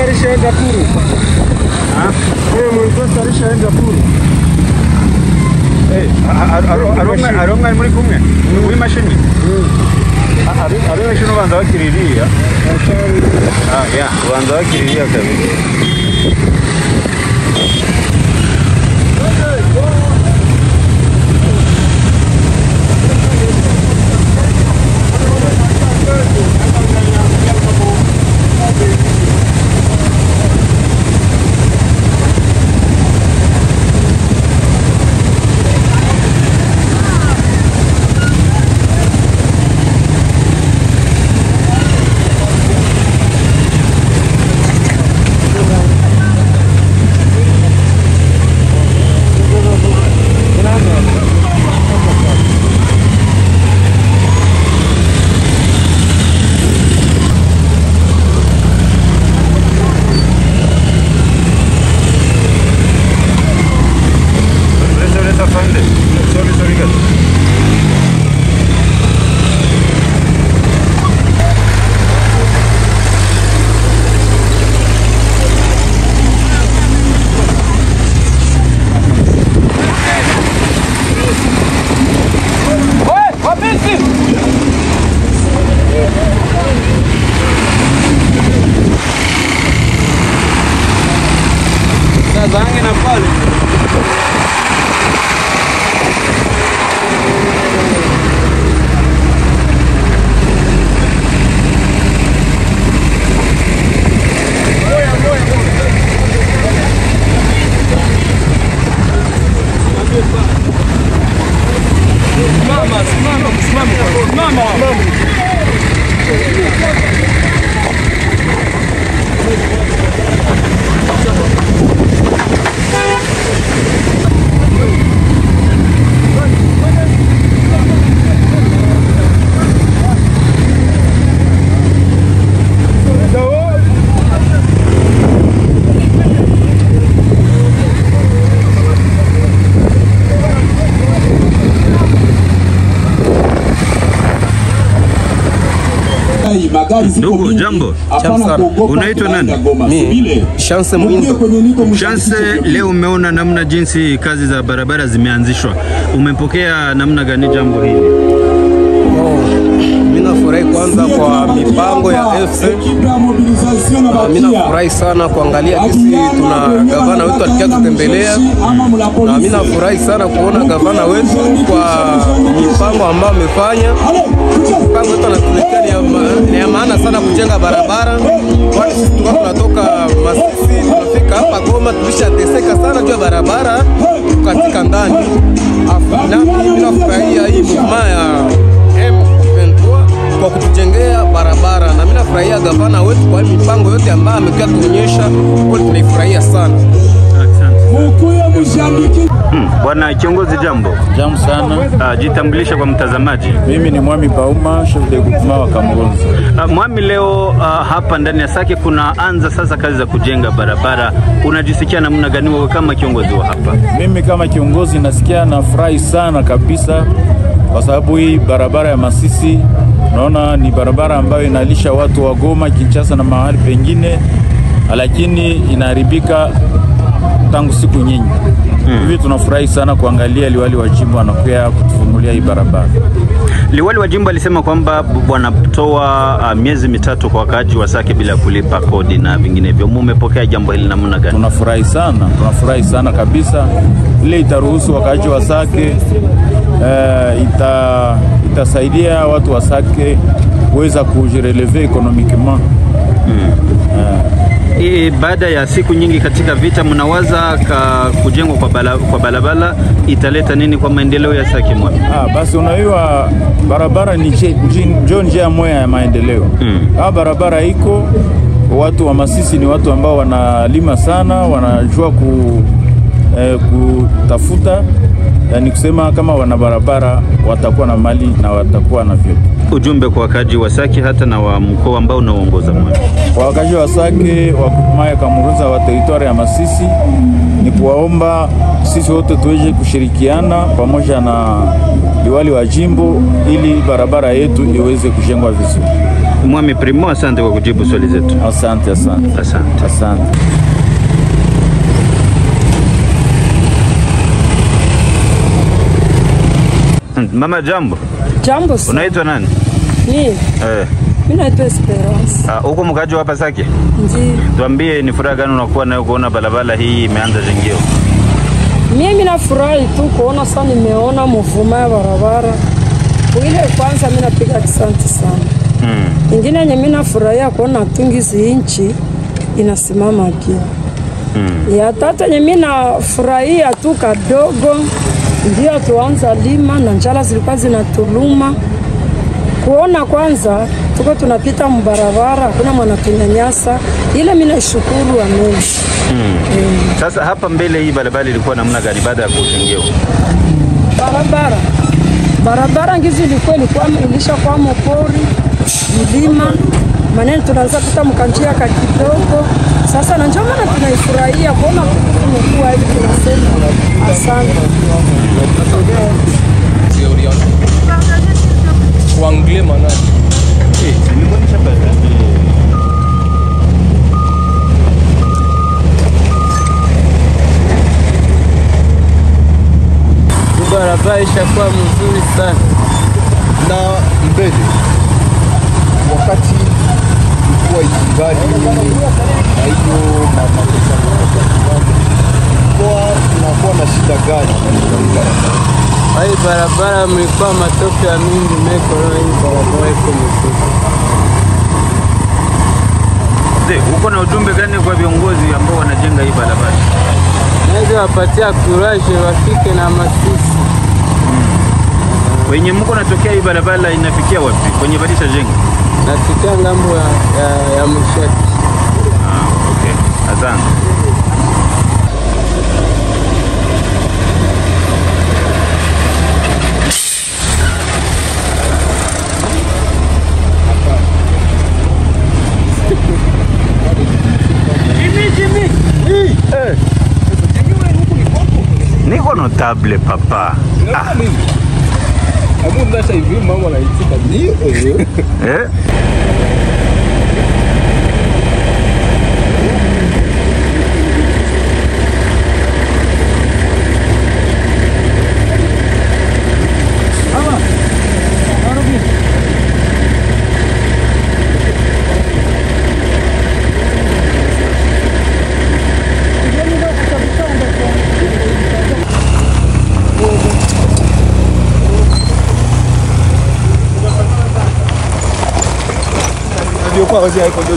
alishaenda Puru. Mwenzetu alishaenda Puru. Aronga muri kumwe. Muri mashini. Aronga shino banza bakiriria. Ya, banza bakiriria kabisa. Ndugu, jambo. Unaitwa nani? Mimi Chance Mwindo. Chance, leo umeona namna jinsi kazi za barabara zimeanzishwa. Umepokea namna gani jambo hili? Mimi nafurahi kwanza kwa mipango ya FC. Mimi nafurahi sana kuangalia jinsi tuna gavana wetu alikuja kutembelea. Na mimi nafurahi sana kuona gavana wetu kwa mipango ambayo amefanya. Mipango yetu anatuletea ni ya maana sana kujenga barabara. Kwani sisi tunatoka Masisi tunafika hapa Goma tulishateseka sana juu ya barabara katika ndani. Na mimi nafurahia hii mama ya kwa kutujengea barabara, na mimi nafurahia gavana wetu kwa mipango yote ambayo amekuja kuonyesha, kwa tunaifurahia sana. Bwana kiongozi, jambo. Jambo sana. Jitambulisha kwa mtazamaji. Mimi ni Mwami Bauma, chef de groupement wa Kamugonza. Mwami, leo hapa ndani ya Sake kuna anza sasa kazi za kujenga barabara. Unajisikia namna gani wewe kama kiongozi wa hapa? Mimi kama kiongozi nasikia nafurahi sana kabisa, kwa sababu hii barabara ya Masisi naona ni barabara ambayo inalisha watu wa Goma, Kinshasa na mahali pengine, lakini inaharibika tangu siku nyingi. Hivi tunafurahi sana kuangalia liwali wa jimbo anakuja kutufungulia hii barabara. Liwali wa jimbo alisema kwamba wanatoa miezi mitatu kwa wakaaji wa Sake bila kulipa kodi na vinginevyo. Mmepokea jambo hili namna gani? Tunafurahi sana kabisa. Ile itaruhusu wakaaji wa Sake, itasaidia watu wa Sake kuweza kujirelever economiquement. Baada ya siku nyingi katika vita, mnawaza kujengwa kwa barabara italeta nini kwa maendeleo ya Sake Mwami? Basi unaiwa barabara ni njia moja ya maendeleo. Barabara iko, watu wa Masisi ni watu ambao wanalima sana, wanajua kutafuta, yani kusema kama wana barabara watakuwa na mali na watakuwa na vyote. Ujumbe kwa wakaji wa Sake hata na wa mkoa ambao unaongoza Mwami? Kwa wakaji wa Sake wa Kupumaya Kamugonza wa territoire ya Masisi ni kuwaomba sisi wote tuweze kushirikiana pamoja na liwali wa jimbo ili barabara yetu iweze kujengwa vizuri. Mwami Primo, asante kwa kujibu swali zetu. Asante. Mama, jambo. Jambo sana. Unaitwa nani? Mimi naitwa Esperance. Huko mkaji hapa Sake? Ndiyo. Tuambie ni furaha gani unakuwa nayo kuona barabara hii imeanza jengeo? Mimi nafurahi tu kuona sasa nimeona mvuma ya barabara. Ile kwanza mimi napiga asante sana. Ingine yenye mimi nafurahia kuona tungizi inchi inasimama pia. Ya tata yenye mimi nafurahia tu kadogo ndio tuanza lima na njala zilikuwa zinatuluma. Kuona kwanza tuko tunapita mbarabara kuna mwanatunyanyasa, ile mimi nashukuru amen. Sasa hapa mbele hii barabara ilikuwa namna gani baada ya kujengewa? Barabara ngizi ilikuwa ilisha kwa mpori milima maneno tunaanza pita mkanjia ka kidogo. Sasa na njoo maana tunaifurahia kuona tumekuwa hivi, tunasema asante. Wangle manani. Barabara ishakuwa mzuri sana. Na mbele wakati ilikuwa ikibali na hiyo tunakuwa na shida gani? Hii barabara mlikuwa matope ya mingi meko na hii barabara iko mzuri. Uko na ujumbe gani kwa viongozi ambao wanajenga hii barabara? Naweza wapatia courage wafike na Masisi. Wenye mko natokea hii barabara inafikia wapi? Kwenye badilisha jengo? Nafikia ngambo ya Mshaki. Okay. Asante. Niko notable papa. Hamuna hata hivi mama anaitika ndio. Ndio kwa wazi haiko ndio.